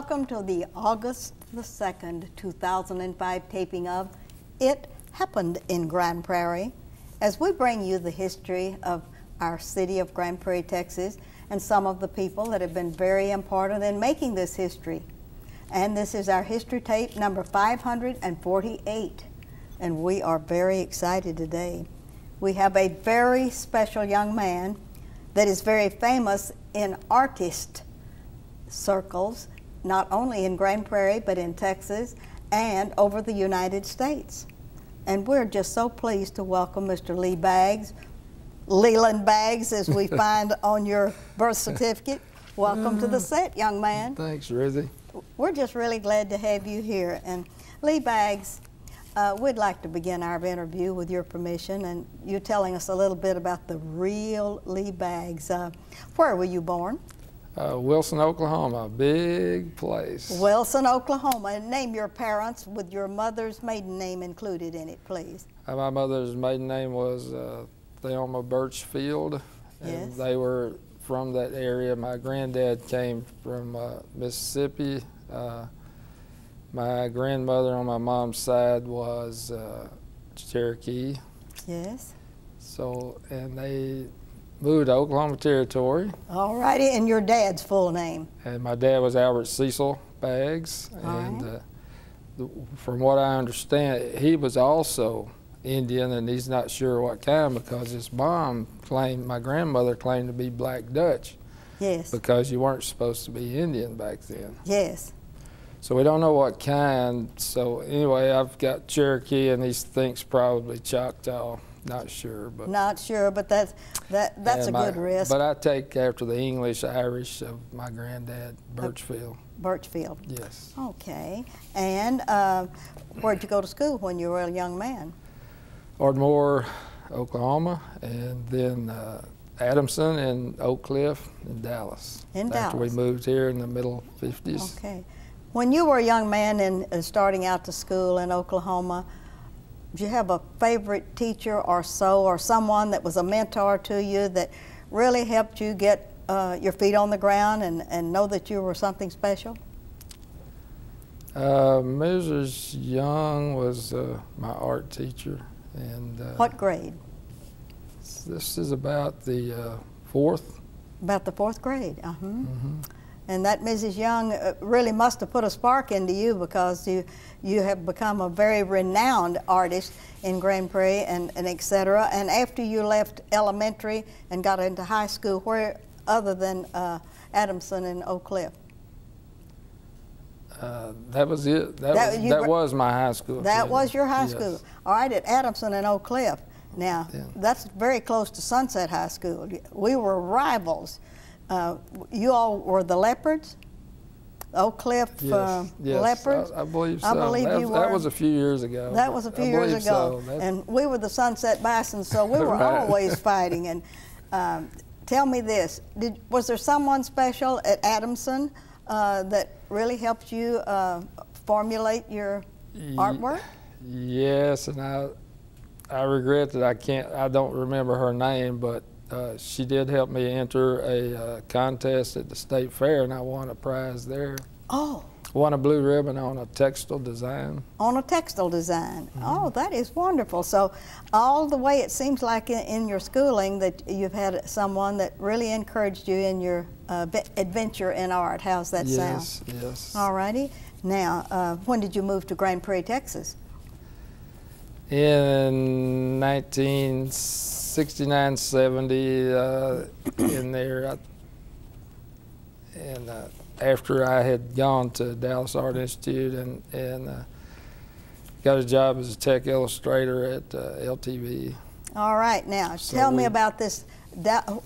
welcome to the August the 2nd, 2005 taping of It Happened in Grand Prairie, as we bring you the history of our city of Grand Prairie, Texas, and some of the people that have been very important in making this history. And this is our history tape number 548, and we are very excited today. We have a very special young man that is very famous in artist circles, not only in Grand Prairie, but in Texas and over the United States. And we're just so pleased to welcome Mr. Lee Baggs, Leland Baggs, as we find on your birth certificate. Welcome to the set, young man. Thanks, Rizzy. We're just really glad to have you here. And Lee Baggs, we'd like to begin our interview with your permission and you telling us a little bit about the real Lee Baggs. Where were you born? Wilson, Oklahoma, big place. Wilson, Oklahoma. And name your parents with your mother's maiden name included in it, please. My mother's maiden name was Thelma Birchfield, and Yes. they were from that area. My granddad came from Mississippi. My grandmother on my mom's side was Cherokee. Yes. So, and they moved to Oklahoma Territory. All righty, and your dad's full name? And my dad was Albert Cecil Baggs. And from what I understand, he was also Indian, and he's not sure what kind because his mom claimed, my grandmother claimed to be Black Dutch. Yes. Because you weren't supposed to be Indian back then. Yes. So we don't know what kind. So anyway, I've got Cherokee, and he thinks probably Choctaw. Not sure, but not sure, but that's a good risk. But I take after the English Irish of my granddad, Birchfield. Birchfield. Yes. Okay. And where'd you go to school when you were a young man? Ardmore, Oklahoma, and then Adamson and Oak Cliff and Dallas. In Dallas. After we moved here in the middle 50s. Okay. When you were a young man and starting out to school in Oklahoma, did you have a favorite teacher or so, or someone that was a mentor to you that really helped you get your feet on the ground and know that you were something special? Mrs. Young was my art teacher. And what grade? This is about the fourth. About the fourth grade. And that Mrs. Young really must have put a spark into you, because you have become a very renowned artist in Grand Prairie and et cetera. And after you left elementary and got into high school, where other than Adamson and Oak Cliff? That was it. That was my high school. That was your high school. All right, at Adamson and Oak Cliff. Now, that's very close to Sunset High School. We were rivals. You all were the Leopards? Oak Cliff yes, Leopards? I believe so. I believe you were. That was a few years ago. That was a few years ago. So. And we were the Sunset Bisons, so we were always fighting. And tell me this, was there someone special at Adamson that really helped you formulate your artwork? Yes, and I regret that I don't remember her name, but she did help me enter a contest at the state fair, and I won a prize there. Oh. Won a blue ribbon on a textile design. On a textile design. Oh, that is wonderful. So all the way it seems like in your schooling that you've had someone that really encouraged you in your adventure in art. How's that sound? Yes, yes. All righty. Now, when did you move to Grand Prairie, Texas? In 1969, 70, in there. And after I had gone to Dallas Art Institute and got a job as a tech illustrator at LTV. All right, now tell me about this.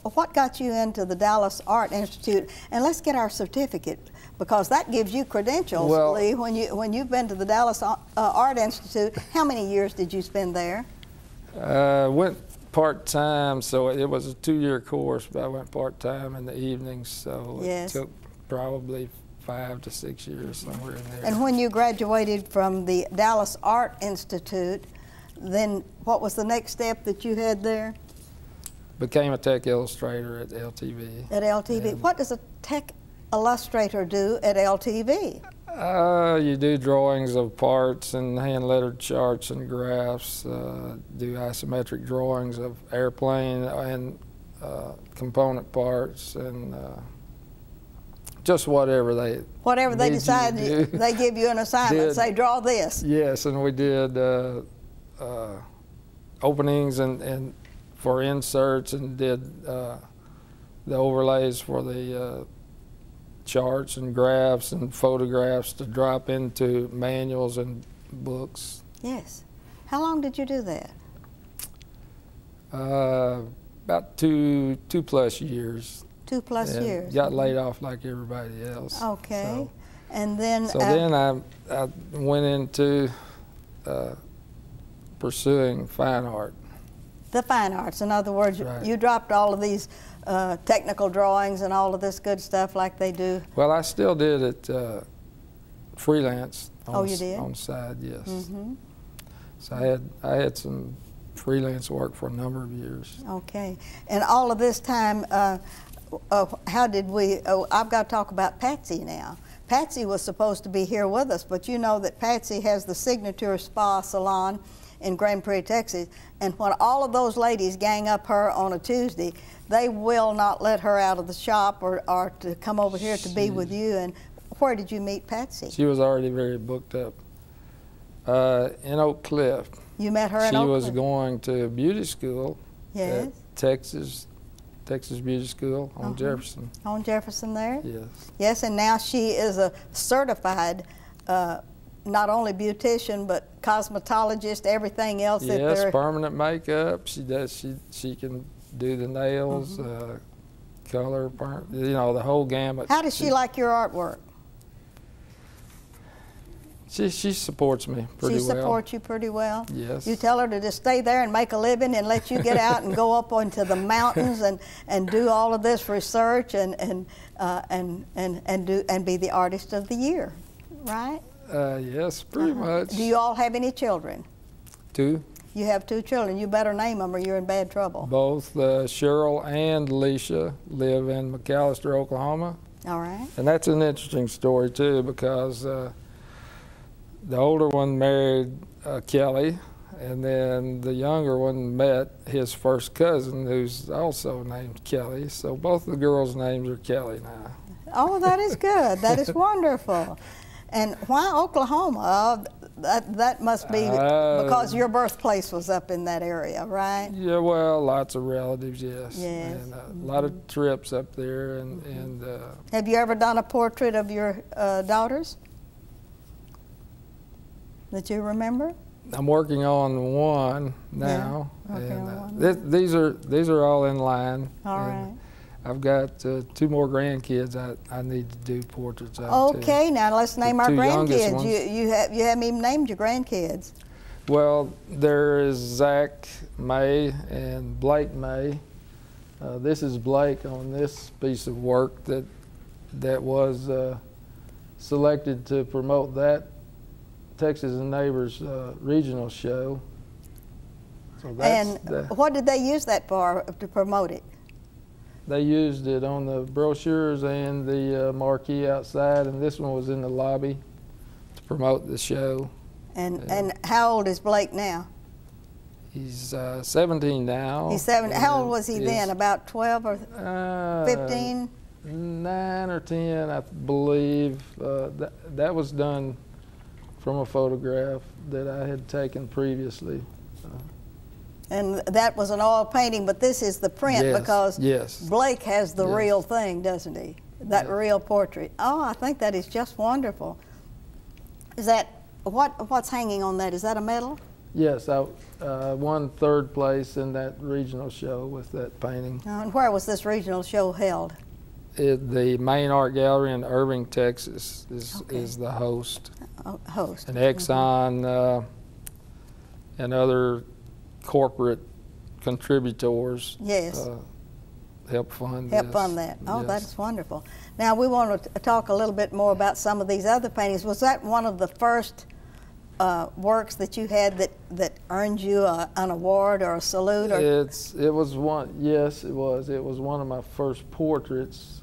What got you into the Dallas Art Institute? And let's get our certificate, because that gives you credentials, Lee. When you've been to the Dallas Art Institute, how many years did you spend there? Went part-time, so it was a 2-year course, but I went part-time in the evenings, so it took probably 5 to 6 years, somewhere in there. And when you graduated from the Dallas Art Institute, then what was the next step that you had there? Became a tech illustrator at LTV. At LTV. What does a tech illustrator do at LTV? You do drawings of parts and hand-lettered charts and graphs, do isometric drawings of airplane and component parts, and just whatever they decide, they give you an assignment, say draw this. Yes, and we did openings and for inserts, and did the overlays for the charts and graphs and photographs to drop into manuals and books. Yes. How long did you do that? About two plus years. 2+ years. Got laid off like everybody else. Okay. So, and then. So then I went into pursuing fine art. The fine arts. In other words, right. You dropped all of these technical drawings and all of this good stuff like they do. Well, I still did it freelance. You did? On the side, yes. Mm-hmm. So I had some freelance work for a number of years. Okay. And all of this time, how did we, I've got to talk about Patsy now. Patsy was supposed to be here with us, but you know that Patsy has the Signature Spa Salon in Grand Prairie, Texas, and when all of those ladies gang up her on a Tuesday, they will not let her out of the shop or to come over here to be with you. And where did you meet Patsy? She was already very booked up. In Oak Cliff. You met her in Oak Cliff? She was going to beauty school. Yes. At Texas Beauty School on Jefferson. On Jefferson there? Yes. Yes, and now she is a certified not only beautician but cosmetologist, everything else. Yes, permanent makeup. She does. She can do the nails, color, you know, the whole gamut. How does she like your artwork? She supports me pretty well. She supports you pretty well? Yes. You tell her to just stay there and make a living and let you get out and go up into the mountains and do all of this research and be the artist of the year, right? Yes, pretty much. Do you all have any children? 2. You have 2 children. You better name them or you're in bad trouble. Both Cheryl and Alicia live in McAllister, Oklahoma. All right. And that's an interesting story too, because the older one married Kelly, and then the younger one met his first cousin, who's also named Kelly. So both the girls' names are Kelly now. Oh, that is good. That is wonderful. And why Oklahoma? That must be because your birthplace was up in that area, right? Yeah, well, lots of relatives, yes. Yes. And a lot of trips up there. And have you ever done a portrait of your daughters that you remember? I'm working on one now. Yeah, and these are all in line. All right. I've got 2 more grandkids I need to do portraits of. Okay, now let's name our grandkids. You haven't even named your grandkids. Well, there is Zach May and Blake May. This is Blake on this piece of work that was selected to promote that Texas and Neighbors regional show. So what did they use that for, to promote it? They used it on the brochures and the marquee outside, and this one was in the lobby to promote the show. And how old is Blake now? He's 17 now. He's 7. How old was he then? About 12 or 15? 9 or 10, I believe. That was done from a photograph that I had taken previously. And that was an oil painting, but this is the print because Blake has the real thing, doesn't he? That real portrait. Oh, I think that is just wonderful. Is that, what's hanging on that? Is that a medal? Yes, I won 3rd place in that regional show with that painting. And where was this regional show held? The main art gallery in Irving, Texas is the host. Host. And Exxon and other corporate contributors help fund that. Oh, that is wonderful. Now we want to talk a little bit more about some of these other paintings. Was that one of the first works that you had that earned you an award or a salute? Or? It was one. Yes, it was. It was one of my first portraits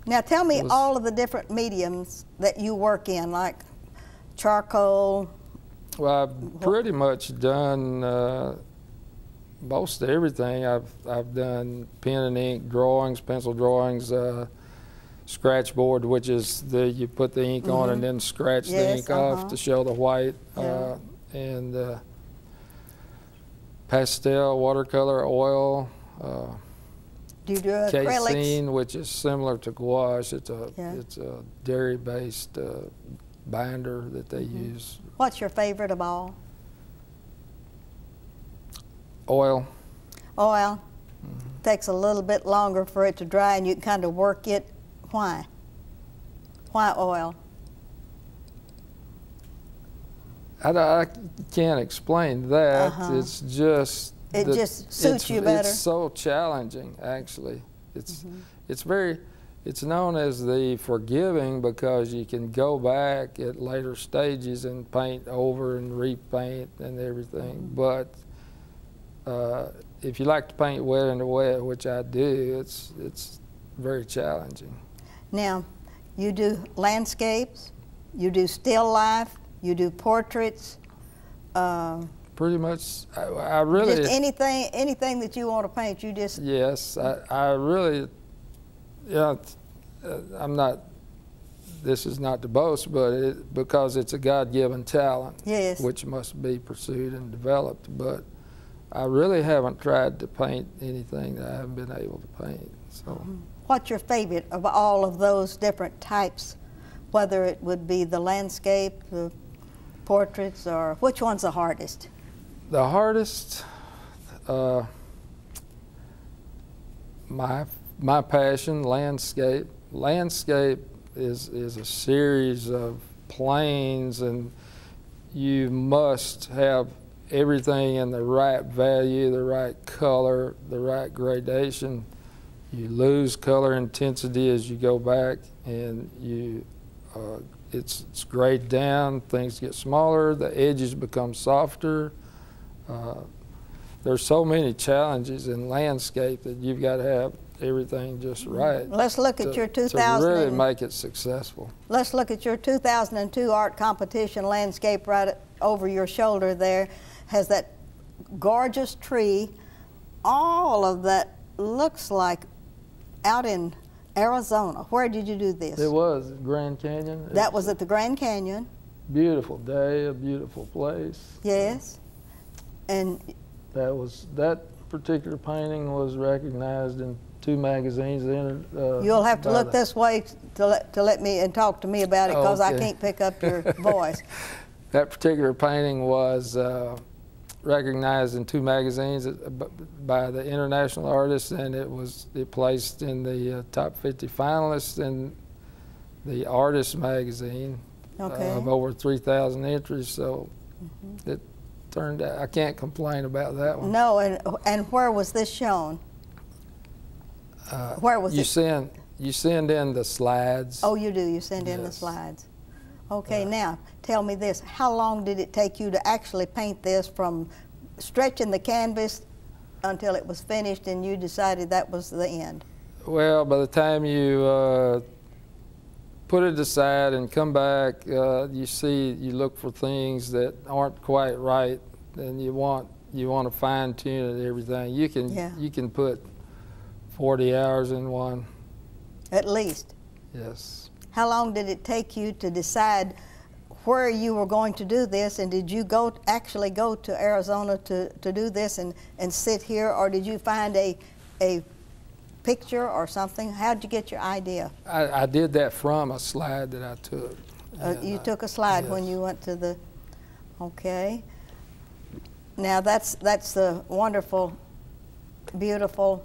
Now tell me all of the different mediums that you work in, like charcoal. Well, I've pretty much done most everything. I've done pen and ink drawings, pencil drawings, scratch board, which is you put the ink on and then scratch the ink off to show the white, and pastel, watercolor, oil. Do you do acrylics? Casein, which is similar to gouache. It's a dairy-based binder that they use. What's your favorite of all? Oil. Oil. Takes a little bit longer for it to dry, and you can kind of work it. Why? Why oil? I can't explain that. It's just it just suits you better. It's so challenging, actually. It's known as the forgiving because you can go back at later stages and paint over and repaint and everything. But if you like to paint wet in the wet, which I do, it's very challenging. Now, you do landscapes, you do still life, you do portraits. Pretty much, I really... Just anything that you want to paint, you just... Yes, I really, I'm not, this is not to boast, but because it's a God-given talent, which must be pursued and developed, but I really haven't tried to paint anything that I haven't been able to paint, so... What's your favorite of all of those different types, whether it would be the landscape, the portraits, or which one's the hardest? The hardest, my passion, landscape. Landscape is a series of planes, and you must have everything in the right value, the right color, the right gradation. You lose color intensity as you go back, and it's grayed down, things get smaller, the edges become softer. There's so many challenges in landscape that you've got to have everything just right. Let's look at your 2000 to really make it successful. Let's look at your 2002 art competition landscape right over your shoulder there. Has that gorgeous tree. All of that looks like out in Arizona. Where did you do this? It was Grand Canyon. That was at the Grand Canyon. Beautiful day, a beautiful place. Yes. And that particular painting was recognized in 2 magazines. You'll have to look this way to let me and talk to me about it, because I can't pick up your voice. That particular painting was recognized in 2 magazines by the international artists, and it placed in the top 50 finalists in the Artist magazine of over 3,000 entries. So it turned out, I can't complain about that one. No, and where was this shown? Where was it? You send in the slides. Oh, you do. You send in the slides. Okay, now tell me this. How long did it take you to actually paint this, from stretching the canvas until it was finished and you decided that was the end? Well, by the time you put it aside and come back, you look for things that aren't quite right, and you want to fine tune it and everything. You can put 40 hours in one. At least? Yes. How long did it take you to decide where you were going to do this, and did you actually go to Arizona to do this and sit here, or did you find a picture or something? How did you get your idea? I did that from a slide that I took. You took a slide when you went to the, okay. Now that's the wonderful, beautiful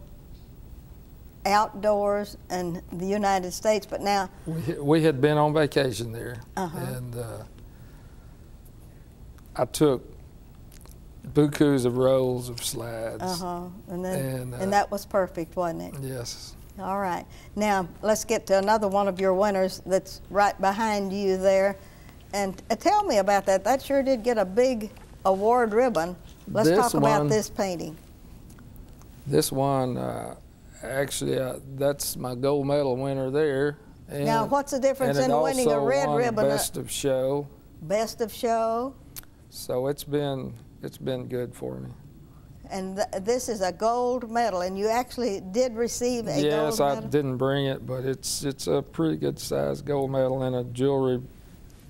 outdoors in the United States, but now... We had been on vacation there, and I took bukus of rolls of slides. And that was perfect, wasn't it? Yes. All right. Now, let's get to another one of your winners that's right behind you there. And tell me about that. That sure did get a big award ribbon. Let's talk about this painting. This one, Actually, that's my gold medal winner there. And, now, what's the difference in winning a red ribbon? Best of show. Best of show. So it's been good for me. And this is a gold medal, and you actually did receive a gold medal? Yes, I didn't bring it, but it's a pretty good sized gold medal in a jewelry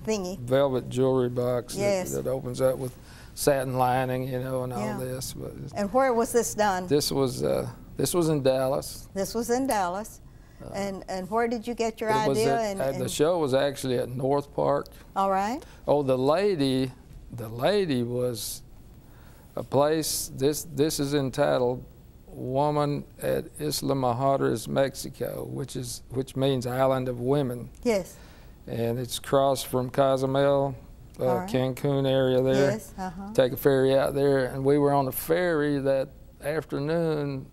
thingy, velvet jewelry box. Yes. that opens up with satin lining, you know, and Yeah. all this. But and where was this done? This was in Dallas. This was in Dallas. And where did you get your idea? The show was actually at North Park. All right. Oh, the lady was a place. This is entitled "Woman at Isla Mujeres, Mexico," which means Island of Women. Yes. And it's across from Cozumel, right. Cancun area there. Yes. Take a ferry out there, and we were on the ferry that afternoon,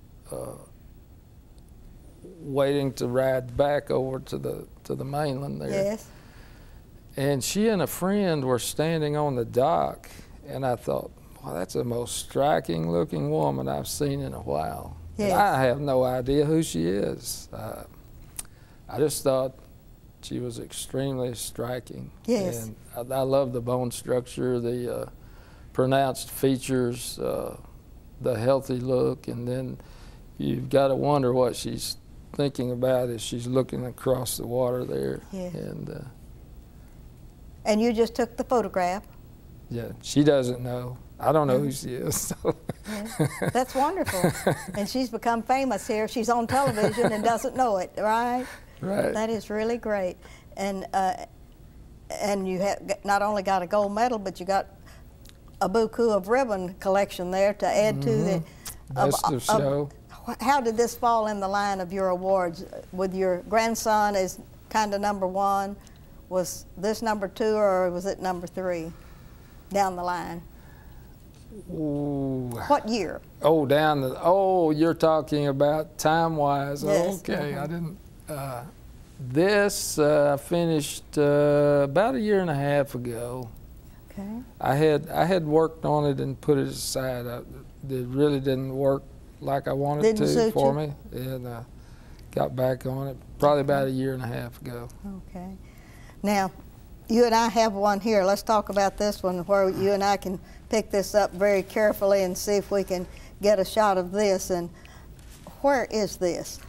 waiting to ride back over to the mainland there. Yes. And she and a friend were standing on the dock, and I thought, well, that's the most striking looking woman I've seen in a while. Yes. And I have no idea who she is. I just thought she was extremely striking. Yes. And I love the bone structure, the pronounced features, the healthy look, and then you've got to wonder what she's thinking about as she's looking across the water there. Yes. And you just took the photograph? Yeah, she doesn't know. I don't know who she is. So. Yeah. That's wonderful. And she's become famous here. She's on television and doesn't know it, right? Right. That is really great. And you have not only got a gold medal, but you got a buku of ribbon collection there to add to the best of show. How did this fall in the line of your awards? With your grandson as kind of #1, was this #2 or was it #3 down the line? Ooh. What year? Oh, you're talking about time-wise. Yes. Okay, I didn't. This finished about 1.5 years ago. Okay. I had worked on it and put it aside. It really didn't work like I wanted Didn't to suit for you? me, and got back on it probably about 1.5 years ago. Okay. Now, you and I have one here. Let's talk about this one where you and I can pick this up very carefully and see if we can get a shot of this. And where is this?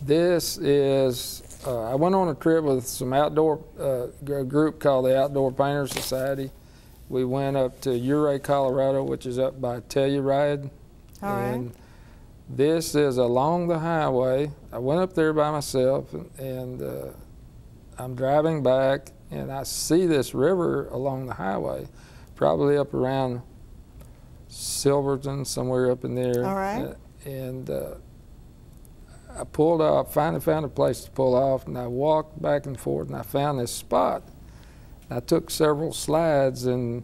This is, I went on a trip with some outdoor, a group called the Outdoor Painters Society. We went up to Ouray, Colorado, which is up by Telluride. All right. And this is along the highway. I went up there by myself, and I'm driving back, and I see this river along the highway, probably up around Silverton, somewhere up in there. All right. And I pulled off, finally found a place to pull off, and I walked back and forth, and I found this spot. I took several slides, and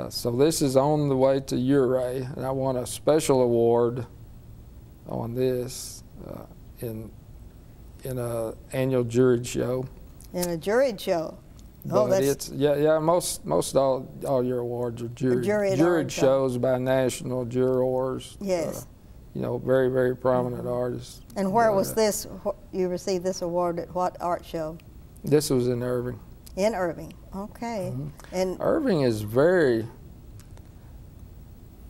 so this is on the way to Ouray, and I won a special award on this in a annual juried show. In a juried show. But it's most all your awards are juried shows by national jurors. Yes. You know, very, very prominent artists. And where was this? You received this award at what art show? This was in Irving. In Irving. Okay. And Irving is very,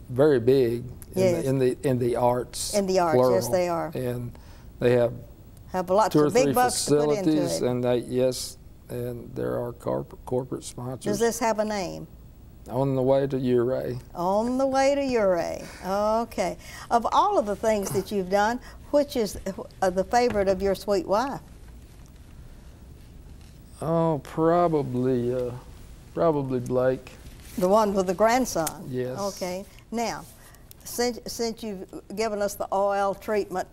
very big in the arts. In the arts, plural. yes, they are. And they have lots 2 or of 3 big bucks to put into facilities, it. and there are corporate sponsors. Does this have a name? On the way to Ouray. On the way to Ouray. Okay. Of all of the things that you've done, which is the favorite of your sweet wife? Oh, probably Blake. The one with the grandson? Yes. Okay. Now, since you've given us the oil treatment,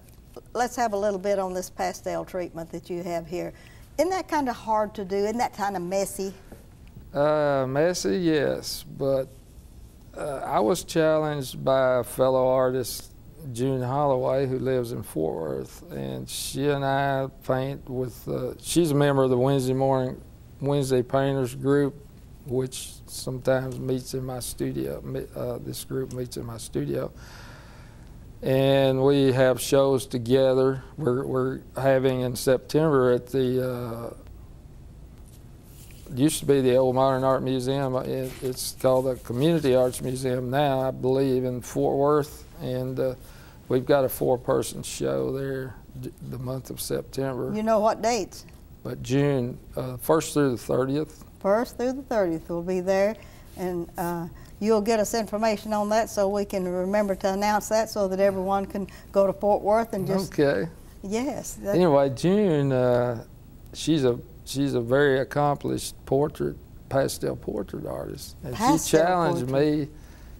let's have a little bit on this pastel treatment that you have here. Isn't that kind of hard to do? Isn't that kind of messy? Messy, yes, but I was challenged by a fellow artist, June Holloway, who lives in Fort Worth, and she and I paint with, she's a member of the Wednesday Painters group, which sometimes meets in my studio. This group meets in my studio. and we have shows together. We're having in September at the used to be the old Modern Art Museum. It's called the Community Arts Museum now, I believe, in Fort Worth, and we've got a 4-person show there the month of September. You know what dates? But June 1st through the 30th. 1st through the 30th we'll be there, and you'll get us information on that so we can remember to announce that so that everyone can go to Fort Worth and just. Okay. Yes. Anyway, June, she's a very accomplished pastel portrait artist, and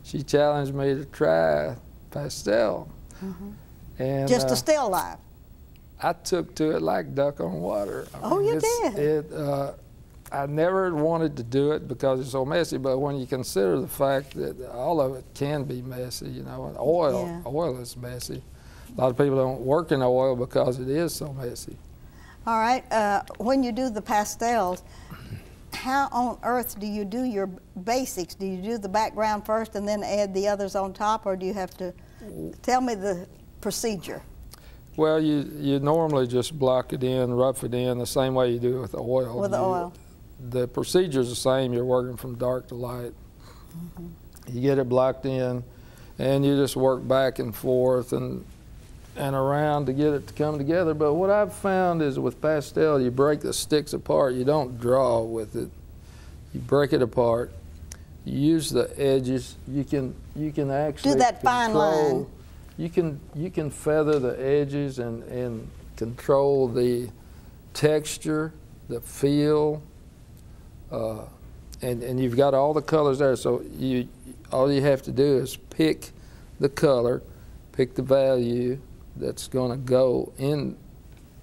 she challenged me to try pastel. And just a still life. I took to it like duck on water. You did? I never wanted to do it because it's so messy, but when you consider the fact that all of it can be messy, you know, and oil is messy. A lot of people don't work in oil because it is so messy. All right, when you do the pastels, how on earth do you do your basics? Do you do the background first and then add the others on top, or do you have to, tell me the procedure? Well, you normally just block it in, rough it in the same way you do with oil. With the oil. The procedure's the same. You're working from dark to light. You get it blocked in, and you just work back and forth and around to get it to come together. But what I've found is with pastel, you break the sticks apart. You don't draw with it. You break it apart. You use the edges. You can actually do that fine line. You can feather the edges and control the texture, the feel, and you've got all the colors there. So all you have to do is pick the color, pick the value that's going to go in,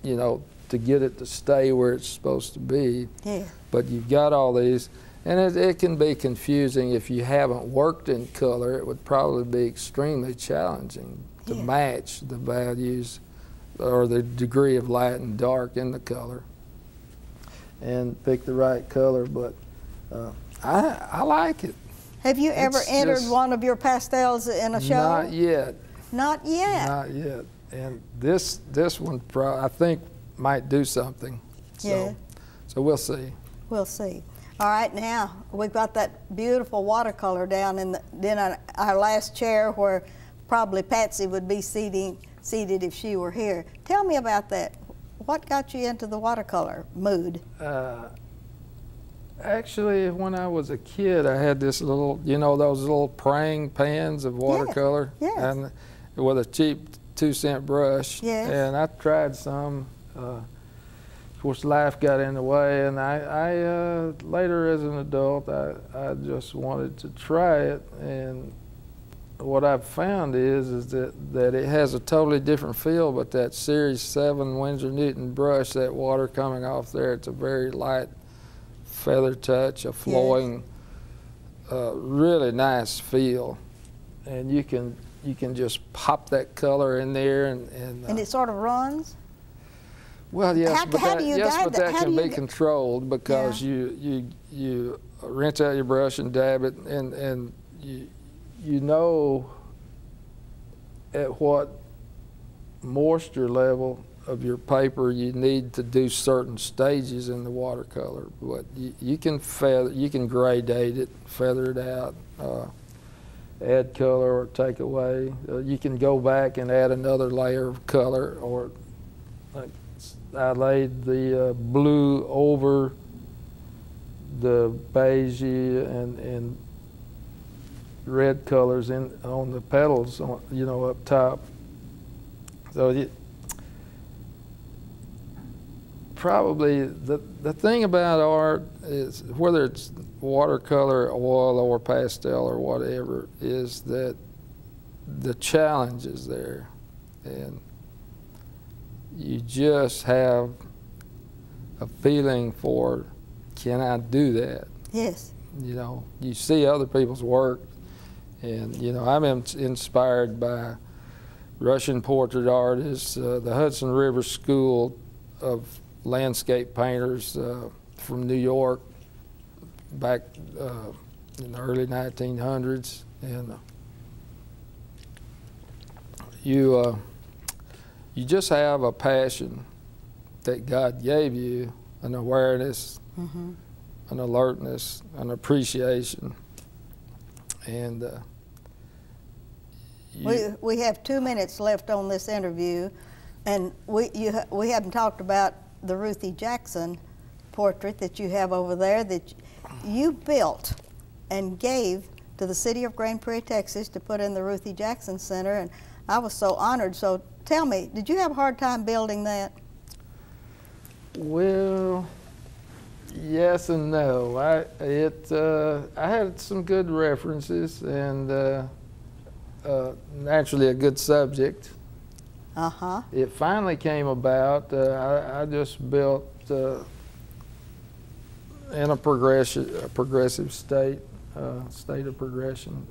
you know, to get it to stay where it's supposed to be. Yeah. But you've got all these, and it can be confusing if you haven't worked in color. It would probably be extremely challenging to match the values or the degree of light and dark in the color and pick the right color. But I like it. Have you ever entered one of your pastels in a show? Not yet. Not yet? Not yet. And this one I think might do something. So we'll see. We'll see. All right, now we've got that beautiful watercolor down in our last chair where probably Patsy would be seated if she were here. Tell me about that. What got you into the watercolor mood? Actually, when I was a kid, I had this little, you know, those little praying pans of watercolor, and with a cheap 2-cent brush. Yes. And I tried some. Of course, life got in the way, and I later as an adult, I just wanted to try it. And what I've found is that it has a totally different feel, but that Series 7 Winsor Newton brush, that water coming off there, it's a very light feather touch, a flowing, really nice feel. And you can just pop that color in there and it sort of runs? Well, yes, but that can be controlled because you rinse out your brush and dab it, and you know at what moisture level of your paper you need to do certain stages in the watercolor. But you can gray date it, feather it out, add color or take away. You can go back and add another layer of color, or like I laid the blue over the beige and red colors on the petals, you know, up top. So probably the thing about art is, whether it's watercolor, oil, or pastel, or whatever, is that the challenge is there, and you just have a feeling for, can I do that? Yes. You know, you see other people's work, and you know, I'm inspired by Russian portrait artists, the Hudson River School of landscape painters from New York back in the early 1900s, and you just have a passion that God gave you, an awareness, an alertness, an appreciation, and we have 2 minutes left on this interview, and we haven't talked about the Ruthie Jackson portrait that you have over there that you built and gave to the city of Grand Prairie, Texas, to put in the Ruthie Jackson Center, and I was so honored. So tell me, did you have a hard time building that? Well, yes and no. I had some good references and naturally a good subject. It finally came about. I just built in a progressive state of progression.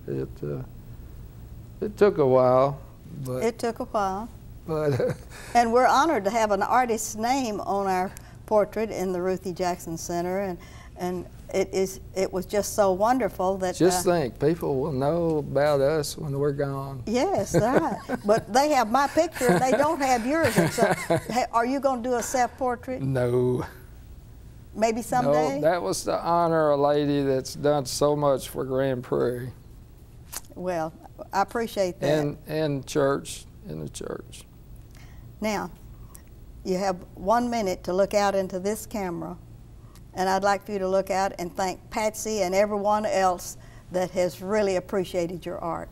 It took a while, but it took a while. But and we're honored to have an artist's name on our portrait in the Ruthie Jackson Center, and it was just so wonderful that just think, people will know about us when we're gone. Yes, right. But they have my picture and they don't have yours. And so, are you going to do a self-portrait? No. Maybe someday? No, that was to honor a lady that's done so much for Grand Prairie. Well, I appreciate that. And church, in the church. Now, you have 1 minute to look out into this camera, and I'd like for you to look out and thank Patsy and everyone else that has really appreciated your art.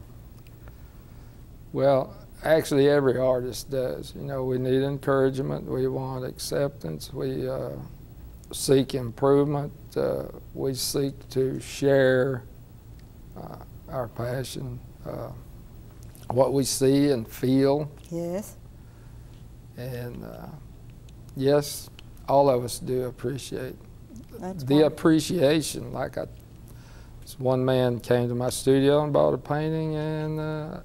Well, actually every artist does. You know, we need encouragement, we want acceptance, we seek improvement, we seek to share our passion, what we see and feel. Yes. And yes, all of us do appreciate That's the wonderful. Appreciation. Like this one man came to my studio and bought a painting, and I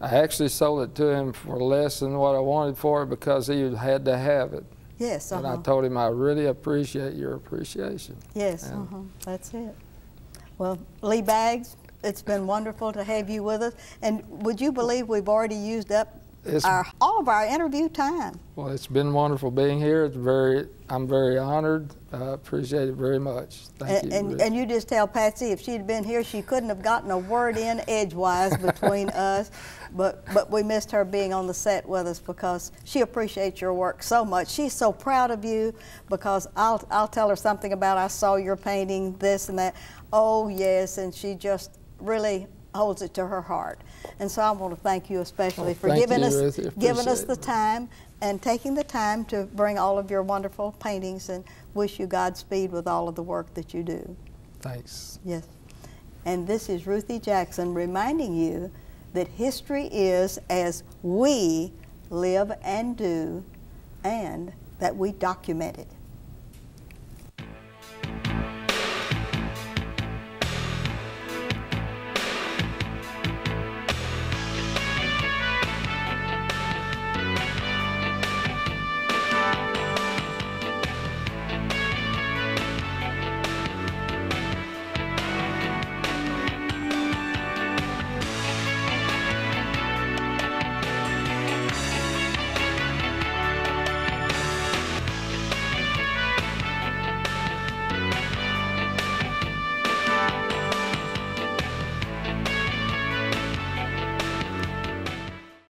actually sold it to him for less than what I wanted for it because he had to have it. Yes. And I told him, I really appreciate your appreciation. Yes, that's it. Well, Lee Baggs, it's been wonderful to have you with us. And would you believe we've already used up all of our interview time? Well, it's been wonderful being here. I'm very honored. I appreciate it very much. Thank you. And you just tell Patsy if she'd been here, she couldn't have gotten a word in edgewise between us. But we missed her being on the set with us because she appreciates your work so much. She's so proud of you because I'll tell her something about I saw your painting, this and that. Oh yes, and she just really holds it to her heart. And so I want to thank you especially for giving us the time and taking the time to bring all of your wonderful paintings, and wish you Godspeed with all of the work that you do. Thanks. Yes. And this is Ruthie Jackson reminding you that history is as we live and do, and that we document it.